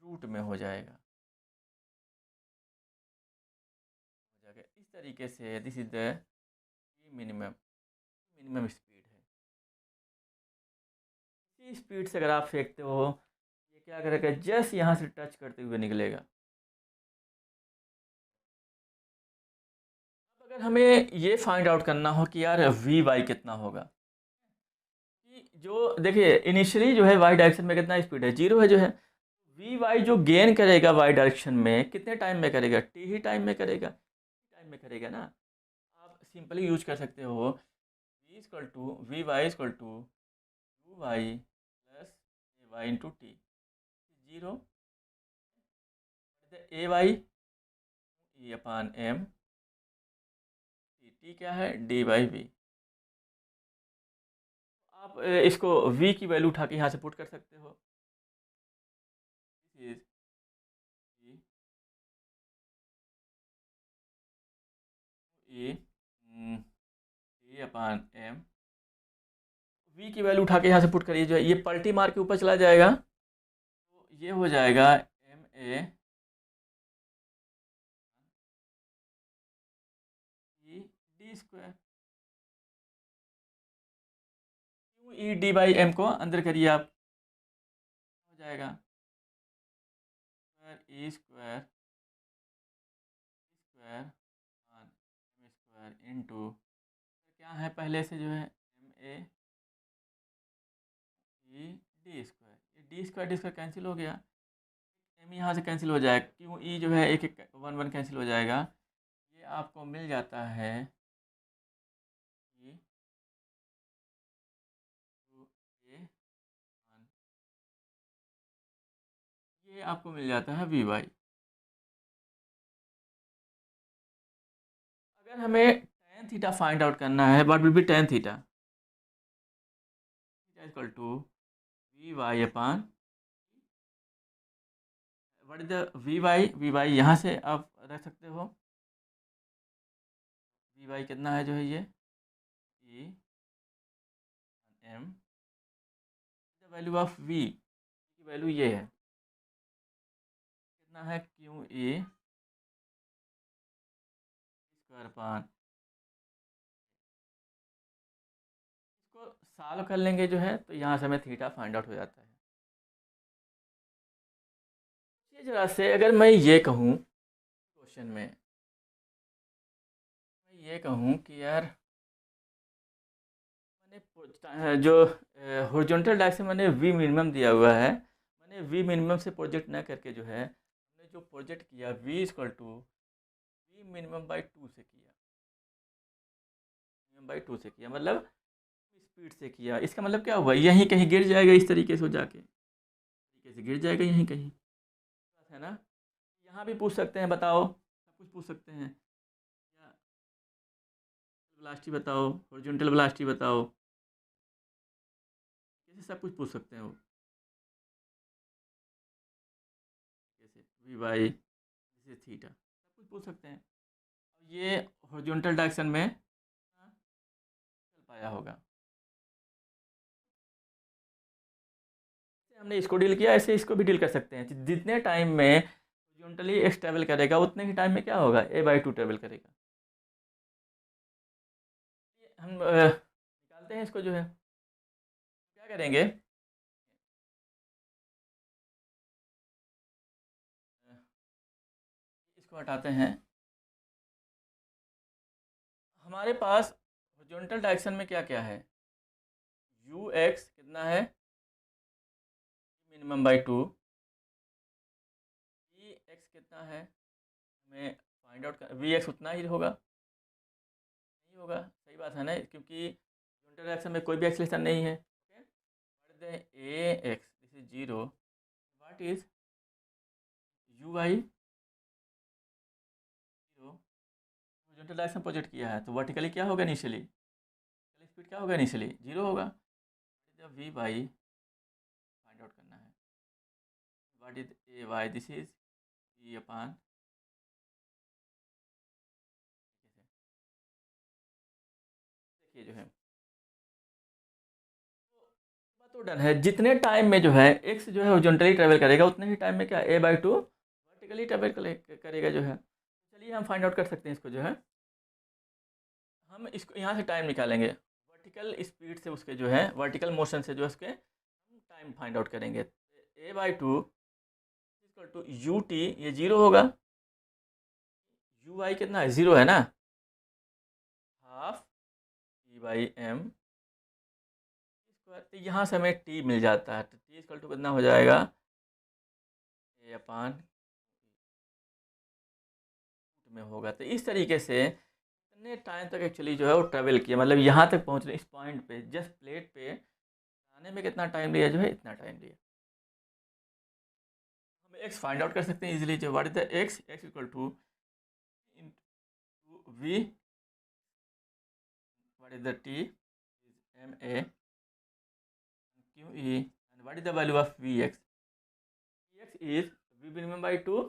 root में हो जाएगा। इस तरीके से this is the minimum minimum speed है। इसी स्पीड से अगर आप फेंकते हो, ये क्या करेगा, जस्ट यहाँ से टच करते हुए निकलेगा। अब अगर हमें ये फाइंड आउट करना हो कि यार वी वाई कितना होगा, कि जो देखिए इनिशियली जो है वाई डायरेक्शन में कितना स्पीड है, 0 है जो है। वी वाई जो गेन करेगा वाई डायरेक्शन में कितने टाइम में करेगा, टी ही टाइम में करेगा, टाइम में करेगा ना। आप सिंपली यूज कर सकते हो v equal to we y equal to you y plus a y into t, 0 a Y e upon m, t क्या है, डी बाई वी। आप इसको v की वैल्यू उठा के यहाँ से पुट कर सकते हो। This is a a upon m, v की वैल्यू उठा के यहाँ से पुट करिए, जो है ये पलटी मार के ऊपर चला जाएगा, तो ये हो जाएगा m a d square, q E d by m को अंदर करिए आप, हो जाएगा square E square square m square into क्या है पहले से जो है एम ए डी स्क्वायर, ये डी स्क्वायर कैंसिल हो गया, एम यहाँ से कैंसिल हो जाएगा, क्यों ई जो है एक एक 1 1 कैंसिल हो जाएगा, ये आपको मिल जाता है कि ए ये आपको मिल जाता है वी वाई। अगर हमें टेन थीटा फाइंड आउट करना है, what will be tan theta, theta equal to we Y upon, what is the v Y यहाँ से आप रख सकते हो, वी वाई कितना है जो है ये e m, the value of v की वैल्यू ये है, कितना है क्यू ए स्क्वायर अपान, इसको सॉल्व कर लेंगे जो है, तो यहाँ से हमें थीटा फाइंड आउट हो जाता है। ये जरा से अगर मैं ये कहूँ क्वेश्चन में, मैं ये कहूँ कि यार मैंने जो हॉरिजॉन्टल डायरेक्शन मैंने वी मिनिमम दिया हुआ है, मैंने वी मिनिमम से प्रोजेक्ट ना करके जो है हमने जो प्रोजेक्ट किया v equal to v minimum by 2 से किया, मिनिमम बाई 2 से किया, मतलब स्पीड से किया। इसका मतलब क्या हुआ, यहीं कहीं गिर जाएगा, इस तरीके से हो जाके तरीके से गिर जाएगा यहीं कहीं, बात है ना। यहाँ भी पूछ सकते हैं, बताओ, सब कुछ पूछ सकते हैं, या वेलोसिटी बताओ, हॉरिजॉन्टल वेलोसिटी बताओ, कैसे सब कुछ पूछ सकते हैं वो, कैसे वी वाई जैसे थीटा सब कुछ पूछ सकते हैं। ये हॉरिजॉन्टल डायरेक्शन में चल पाया होगा, हमने इसको डील किया, ऐसे इसको भी डील कर सकते हैं। जितने टाइम में हॉरिजॉन्टली एक्स ट्रेवल करेगा उतने ही टाइम में क्या होगा, ए बाई 2 ट्रेवल करेगा। हम निकालते हैं इसको जो है, क्या करेंगे, इसको हटाते हैं। हमारे पास हॉरिजॉन्टल डायरेक्शन में क्या क्या है, यू एक्स कितना है मिनिमम बाई 2, वी एक्स कितना है हमें फाइंड आउट कर, वी एक्स उतना ही होगा, नहीं होगा, सही बात है ना, क्योंकि हॉरिजॉन्टल डायरेक्शन में कोई भी एक्सेलेरेशन नहीं है। Okay, A x this is 0, what is you I 0, horizontal direction project किया है, तो वर्टिकली क्या होगा इनिशियली, स्पीड क्या होगा इनिशियली 0 होगा। जब वी वाई फाइंड आउट करना है, what is a Y, this is e upon, देखिए जो है तो डन है। जितने टाइम में जो है एक्स जो है हॉरिजॉन्टली ट्रेवल करेगा उतने ही टाइम में क्या a/2 वर्टिकली ट्रेवल करेगा जो है। चलिए हम फाइंड आउट कर सकते हैं इसको जो है। हम इसको यहाँ से टाइम निकालेंगे वर्टिकल स्पीड से, उसके जो है वर्टिकल मोशन से जो है उसके हम टाइम फाइंड आउट करेंगे। a/2 इक्वल टू ut, ये 0 होगा। ui कितना है, 0 है ना, हाफ t/m स्क्वायर। तो यहाँ से हमें t मिल जाता है, तो t इक्वल टू कितना हो जाएगा, a/, में होगा। तो इस तरीके से इतने टाइम तक एक्चुअली जो है वो ट्रेवल किया, मतलब यहाँ तक पहुँचने, इस पॉइंट पे जस्ट प्लेट पे आने में कितना टाइम लिया जो है, इतना टाइम लिया। हम एक्स फाइंड आउट कर सकते हैं इजीली, जो what is the x equal to v, what is the t, m a q e, and what is the value of v x. V x is v minimum by 2,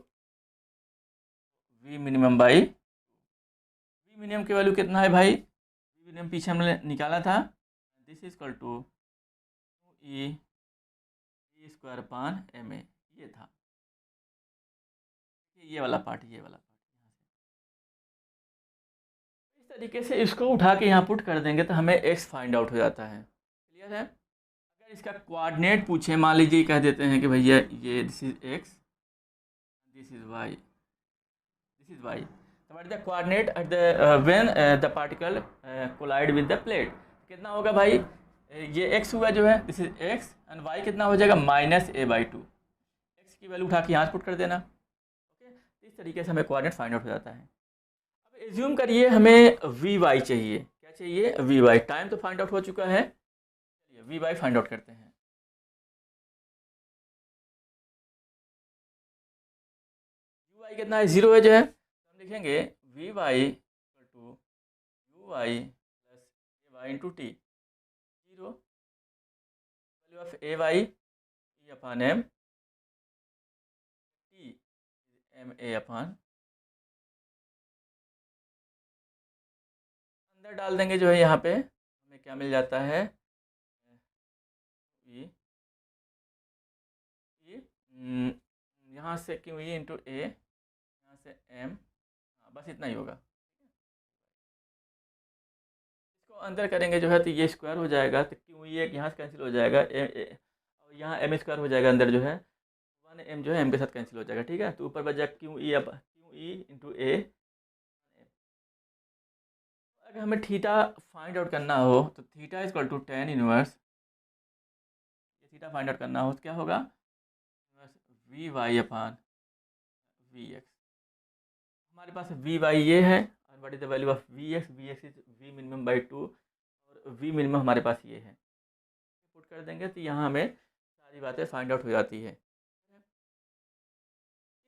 v minimum by, v minimum की value कितना है भाई, v minimum पीछे हमने निकाला था, this is equal to e square upon m a, ये था, ये वाला पार्ट, ये वाला पार्ट यहाँ से। इस तरीके से इसको उठा के यहाँ पुट कर देंगे तो हमें एक्स फाइंड आउट हो जाता है। क्लियर है। अगर इसका कोऑर्डिनेट पूछे, मान लीजिए कह देते हैं कि भैया ये this is x, this is y, this is y, तो what is the coordinate at the when the particle collide with the plate, कितना होगा भाई, ये एक्स हुआ जो है, this is x, and y कितना हो जाएगा, -a/2। एक्स की वैल्यू उठा के यहाँ पुट कर देना। ओके, इस तरीके से हमें कोऑर्डिनेट फाइंड आउट हो जाता है। अब एज्यूम करिए हमें वी वाई चाहिए, क्या चाहिए, वी वाई। टाइम तो फाइंड आउट हो चुका है, चलिए वी वाई फाइंड आउट करते हैं। यू वाई कितना है, 0 है जो है, तो हम लिखेंगे v y equal to you y plus a y into t, 0, value of A Y e upon m, t m a upon, अंदर डाल देंगे जो है, यहाँ पे हमें क्या मिल जाता है, ई ई, यहाँ से क्यों ई इंटू ए, यहाँ से एम, हाँ बस इतना ही होगा। इसको अंदर करेंगे जो है तो ये स्क्वायर हो जाएगा, तो क्यों ये यहाँ से कैंसिल हो जाएगा, और यहाँ एम स्क्वायर हो जाएगा अंदर जो है, 1m जो है m के साथ कैंसिल हो जाएगा। ठीक है, तो ऊपर बच जाएगा क्यू ई, अब क्यू ई इंटू ए। अगर हमें थीटा फाइंड आउट करना हो तो theta is equal to tan inverse, ये थीटा फाइंड आउट करना हो तो क्या होगा, v Y upon v x. हमारे पास वी वाई ये है, और what is the value of v x, v x is v minimum by 2, और वी मिनिमम हमारे पास ये है, पुट कर देंगे तो यहाँ हमें सारी बातें फाइंड आउट हो जाती है।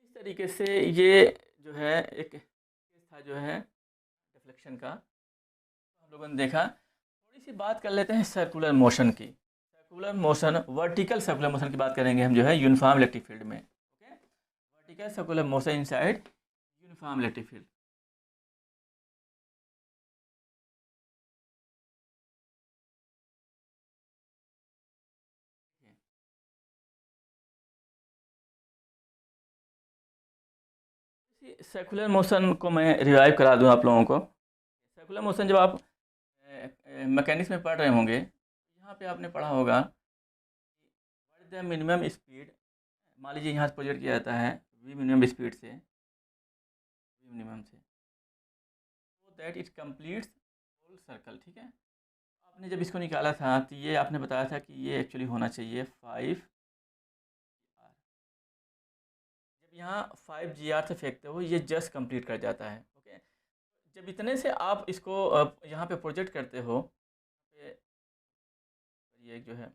इस तरीके से ये जो है एक केस था जो है डिफ्लेक्शन का, तो हम लोगों ने देखा। थोड़ी सी बात कर लेते हैं सर्कुलर मोशन की। Circular motion, vertical circular motion की बात करेंगे हम जो है यूनिफॉर्म इलेक्ट्रिक फील्ड में। Okay, vertical circular motion inside uniform electric field. Circular motion को मैं रिवाइव करा दूं आप लोगों को। सर्कुलर मोशन जब आप मैकेनिक्स में पढ़ रहे होंगे, यहाँ पे आपने पढ़ा होगा what is the minimum speed. मान लीजिए यहाँ से प्रोजेक्ट किया जाता है वी मिनिमम स्पीड से, वी मिनिमम से, तो that it completes whole circle. ठीक है, आपने जब इसको निकाला था तो ये आपने बताया था कि ये एक्चुअली होना चाहिए 5 GR। जब यहाँ 5 GR से फेंकते हो ये जस्ट कंप्लीट कर जाता है। ओके, जब इतने से आप इसको यहाँ पे प्रोजेक्ट करते हो, ये जो है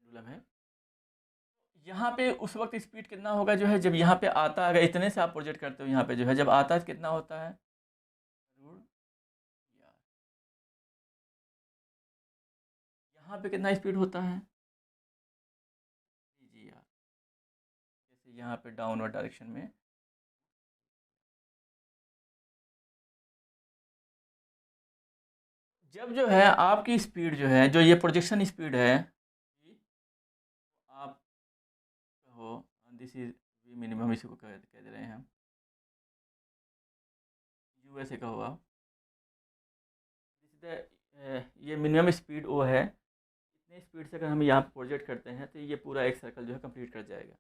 पेंडुलम है, यहाँ पे उस वक्त स्पीड कितना होगा जो है, जब यहाँ पे आता है, अगर इतने से आप प्रोजेक्ट करते हो यहाँ पे जो है, जब आता है तो कितना होता है, जरूर यार, यहाँ पे कितना स्पीड होता है, जी यार, जैसे यहाँ पे डाउनवर्ड डायरेक्शन में। जब जो है आपकी स्पीड जो है, जो ये प्रोजेक्शन स्पीड है, कि आप कहो दिस इज़ वी मिनिमम, इसी को कह दे रहे हैं हम, यूएसए कहो आप, दिस इज़ ये मिनिमम स्पीड वो है, इतनी स्पीड से अगर हम यहाँ पे प्रोजेक्ट करते हैं तो ये पूरा एक सर्कल जो है कंप्लीट कर जाएगा,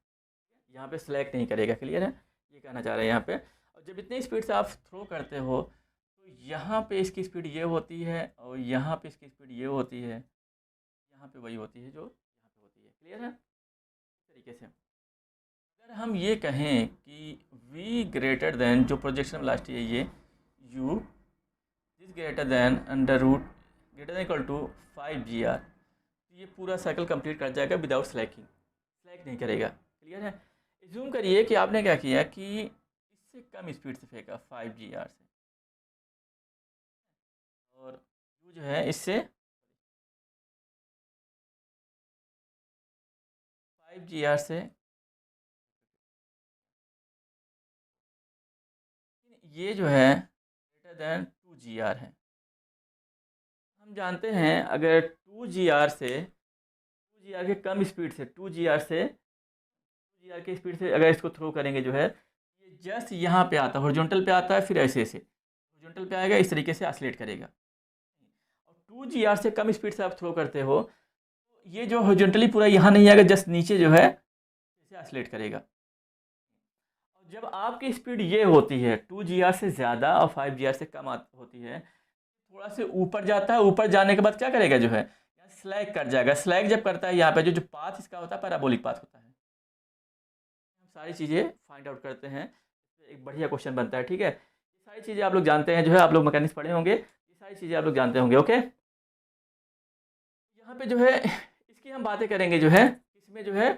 यहाँ पे सिलेक्ट नहीं करेगा। क्लियर है, ये कहना चाह रहे हैं यहाँ पे। और जब इतनी स्पीड से आप थ्रो करते हो तो यहाँ पे इसकी स्पीड ये होती है और यहाँ पे इसकी स्पीड ये होती है, यहाँ पे वही होती है जो यहाँ पे होती है। क्लियर है, इस तरीके से अगर हम ये कहें कि v ग्रेटर देन, जो प्रोजेक्शन वेलोसिटी है ये u is greater than under root greater than equal to 5 g r, तो ये पूरा साइकिल कंप्लीट कर जाएगा विदाउट स्लैकिंग, स्लैक नहीं करेगा। क्लियर है, एज्यूम करिए कि आपने क्या किया कि इससे कम स्पीड से फेंका 5 g r से, और u जो है इससे 5 g r से, ये जो है ग्रेटर देन 2 g r है। हम जानते हैं अगर 2 g r से, 2 g r के कम स्पीड से, 2 g r की स्पीड से अगर इसको थ्रो करेंगे जो है, ये जस्ट यहाँ पे आता है, हॉरिजॉन्टल पे आता है, फिर ऐसे ऐसे हॉरिजॉन्टल पे आएगा, इस तरीके से ऑसिलेट करेगा। और 2 g r से कम स्पीड से आप थ्रो करते हो तो ये जो हॉरिजॉन्टली पूरा यहाँ नहीं आएगा, जस्ट नीचे जो है ऐसे ऑसिलेट करेगा। और जब आपकी स्पीड ये होती है 2 g r से ज़्यादा और 5 g r से कम होती है, थोड़ा से ऊपर जाता है, ऊपर जाने के बाद क्या करेगा जो है, यहाँ स्लैग कर जाएगा। स्लैग जब करता है यहाँ पे जो जो पाथ इसका होता है पैराबोलिक पाथ होता है। हम सारी चीज़ें फाइंड आउट करते हैं, एक बढ़िया क्वेश्चन बनता है। ठीक है, ये सारी चीज़ें आप लोग जानते हैं, जो है आप लोग मैकेनिक्स पढ़े होंगे, ये सारी चीज़ें आप लोग जानते होंगे। ओके, यहाँ पे जो है इसकी हम बातें करेंगे जो है, इसमें जो है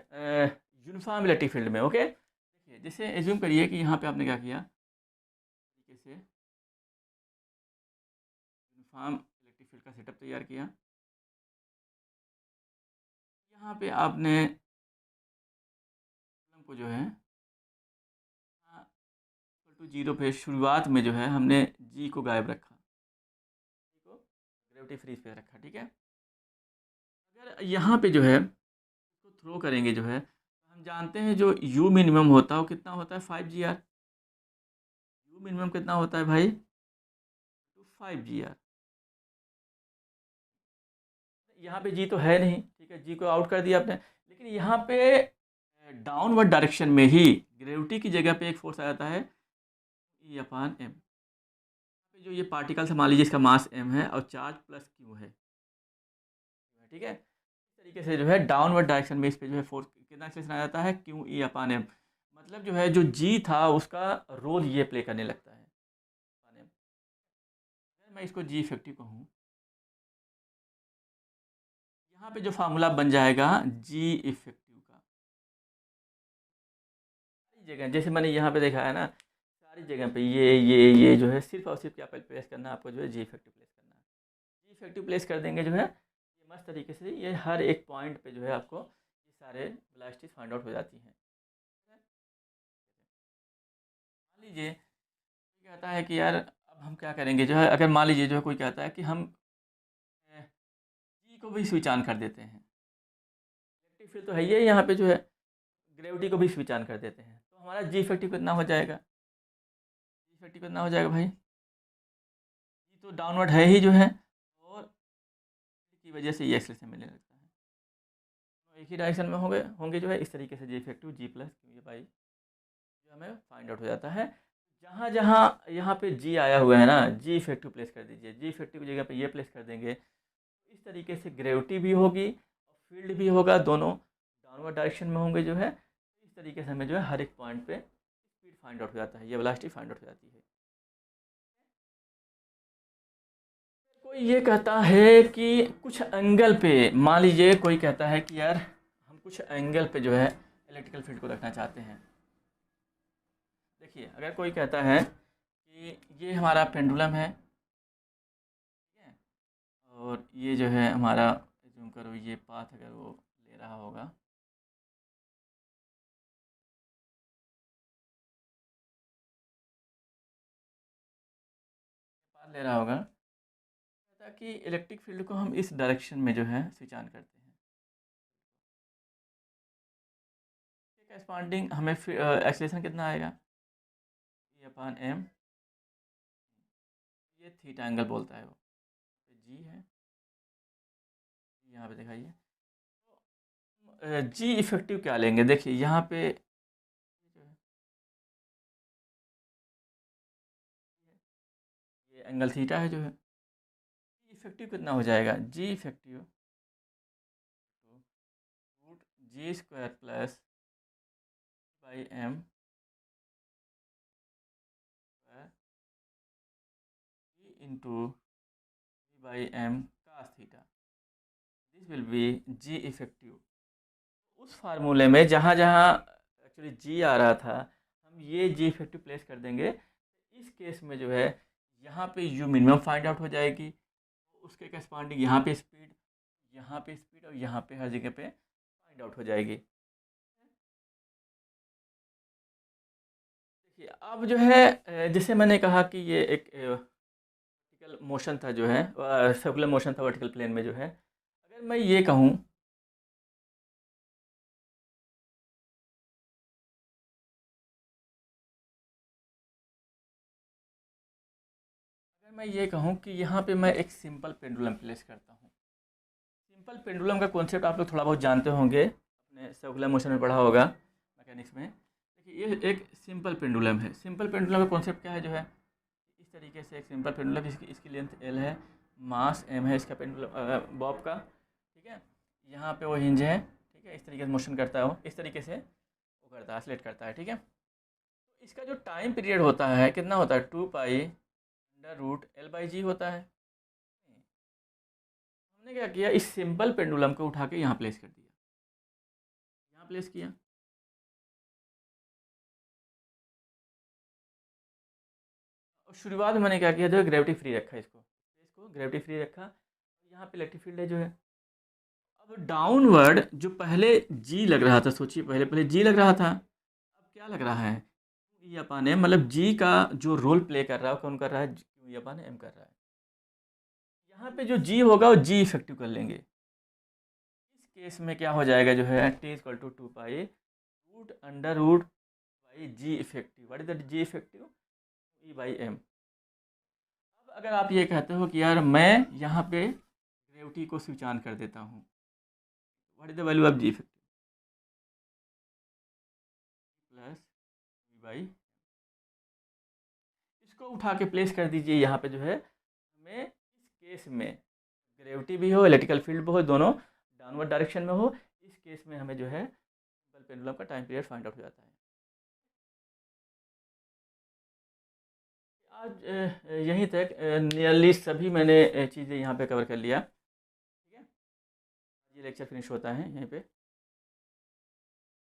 यूनिफॉर्म इलेक्ट्रिक फील्ड में। ओके, देखिए जैसे एज्यूम करिए कि यहाँ पे आपने क्या किया, तरीके से यूनिफॉर्म इलेक्ट्रिक फील्ड का सेटअप तैयार किया। यहाँ पे आपने को जो है इक्वल टू 0 पे शुरुआत में जो है हमने जी को गायब रखा, जी को ग्रेविटी फ्री पे रखा। ठीक है, अगर यहाँ पे जो है इसको थ्रो करेंगे जो है, तो हम जानते हैं जो यू मिनिमम होता है वो कितना होता है, 5 g r। यू मिनिमम कितना होता है भाई, तो 5 g r। यहाँ पे जी तो है नहीं, ठीक है, जी को आउट कर दिया आपने, लेकिन यहाँ पे डाउनवर्ड डायरेक्शन में ही ग्रेविटी की जगह पे एक फोर्स आ जाता है E/m। जो ये पार्टिकल मान लीजिए इसका मास m है और चार्ज प्लस q है। ठीक है, इस तरीके से जो है डाउनवर्ड डायरेक्शन में इस पे जो है फोर्स कितना एक्सेलेरेशन आ जाता है, QE/m। मतलब जो है जो जी था उसका रोल ये प्ले करने लगता है। अगर मैं इसको जी इफेक्टिव कहूँ, यहाँ पे जो फार्मूला बन जाएगा जी इफेक्टिव का, सारी जगह जैसे मैंने यहाँ पे देखा है ना, सारी जगह पे ये जो है सिर्फ और सिर्फ क्या प्लेस करना है आपको, जो है जी इफेक्टिव प्लेस करना है। जी इफेक्टिव प्लेस कर देंगे जो है, ये मस्त तरीके से ये हर एक पॉइंट पे जो है आपको ये सारे वेलोसिटीज फाइंड आउट हो जाती हैं। मान लीजिए कोई कहता है कि यार अब हम क्या करेंगे जो है, अगर मान लीजिए जो है कोई कहता है कि हम जी को भी स्विच ऑन कर देते हैं, इलेक्ट्रिक फील्ड तो है ही यहाँ पे जो है, ग्रेविटी को भी स्विच ऑन कर देते हैं, तो हमारा जी इफेक्टिव कितना हो जाएगा, जी इफेक्टिव कितना हो जाएगा भाई, जी तो डाउनवर्ड है ही जो है, और की वजह से ये एक्सेलेरेशन मिलने लगता है, तो एक ही डायरेक्शन में होंगे होंगे जो है, इस तरीके से जी इफेक्टिव जी प्लस ये बाई जो हमें फाइंड आउट हो जाता है। जहाँ जहाँ यहाँ पे जी आया हुआ है ना, जी इफेक्टिव प्लेस कर दीजिए, जी इफेक्टिव की जगह पे ये प्लेस कर देंगे, तो इस तरीके से ग्रेविटी भी होगी और फील्ड भी होगा, दोनों डाउनवर्ड डायरेक्शन में होंगे जो है। इस तरीके से हमें जो है हर एक पॉइंट पे स्पीड फाइंड आउट हो जाता है, ये वेलोसिटी फाइंड आउट हो जाती है। कोई ये कहता है कि कुछ एंगल पे, मान लीजिए कोई कहता है कि यार हम कुछ एंगल पे जो है इलेक्ट्रिकल फील्ड को रखना चाहते हैं। देखिए अगर कोई कहता है कि ये हमारा पेंडुलम है, ठीक है, और ये जो है हमारा जूम करो ये पाथ अगर वो ले रहा होगा, पाथ ले रहा होगा, कहता है कि इलेक्ट्रिक फील्ड को हम इस डायरेक्शन में जो है स्विच ऑन करते हैं। करस्पॉन्डिंग हमें एक्सेलरेशन कितना आएगा, E/m, ये थीटा एंगल बोलता है वो, जी है यहाँ पे दिखाइए। जी इफेक्टिव क्या लेंगे, देखिए यहाँ पे ये एंगल थीटा है जो है, जी इफेक्टिव कितना हो जाएगा, g effective root g square plus by m into by m cos theta, this will be g effective. उस फार्मूले में जहाँ जहाँ एक्चुअली जी आ रहा था, हम ये जी इफेक्टिव प्लेस कर देंगे। इस केस में जो है यहाँ पे यू मिनिमम फाइंड आउट हो जाएगी, उसके करस्पॉन्डिंग यहाँ पे स्पीड, यहाँ पे स्पीड और यहाँ पे हर जगह पे फाइंड आउट हो जाएगी। देखिए अब जो है जैसे मैंने कहा कि ये एक वर्टिकल मोशन था जो है, सर्कुलर मोशन था वर्टिकल प्लेन में जो है। अगर मैं ये कहूँ, अगर मैं ये कहूँ कि यहाँ पे मैं एक सिंपल पेंडुलम प्लेस करता हूँ। सिंपल पेंडुलम का कॉन्सेप्ट आप लोग थोड़ा बहुत जानते होंगे, अपने सर्कुलर मोशन में पढ़ा होगा मैकेनिक्स में। देखिए ये एक सिंपल पेंडुलम है। सिंपल पेंडुलम का कॉन्सेप्ट क्या है जो है, इस तरीके से एक सिंपल पेंडुलम, इसकी लेंथ एल है, मास एम है इसका पेंडुलम बॉब का, ठीक है। यहाँ पे वो हिंज है, ठीक है, इस तरीके से मोशन करता है वो, इस तरीके से वो करता है, ऑसिलेट करता है, ठीक है। तो इसका जो टाइम पीरियड होता है कितना होता है, 2π√L/g होता है। हमने क्या किया, इस सिंपल पेंडुलम को उठा के यहाँ प्लेस कर दिया, यहाँ प्लेस किया। और शुरुआत में मैंने क्या किया, जो है ग्रेविटी फ्री रखा इसको ग्रेविटी फ्री रखा। यहाँ पे इलेक्ट्रिक फील्ड है जो है। अब डाउनवर्ड जो पहले जी लग रहा था, सोचिए पहले पहले जी लग रहा था, अब क्या लग रहा है, E/m, मतलब जी का जो रोल प्ले कर रहा है कौन कर रहा है, E/m कर रहा है। यहाँ पे जो जी होगा वो जी इफेक्टिव कर लेंगे। इस केस में क्या हो जाएगा जो है, T=2π√√जी effective, what is that g effective, E/m। अब अगर आप ये कहते हो कि यार मैं यहाँ पे ग्रेविटी को स्विच ऑन कर देता हूँ, what is the value of g effective, plus V/, इसको उठा के प्लेस कर दीजिए यहाँ पे जो है। हमें इस केस में ग्रेविटी भी हो, इलेक्ट्रिकल फील्ड भी हो, दोनों डाउनवर्ड डायरेक्शन में हो, इस केस में हमें जो है सिंपल पेंडुलम का टाइम पीरियड फाइंड आउट हो जाता है। आज यहीं तक नियरली सभी मैंने चीज़ें यहाँ पे कवर कर लिया, ठीक है। ये लेक्चर फिनिश होता है यहीं पे।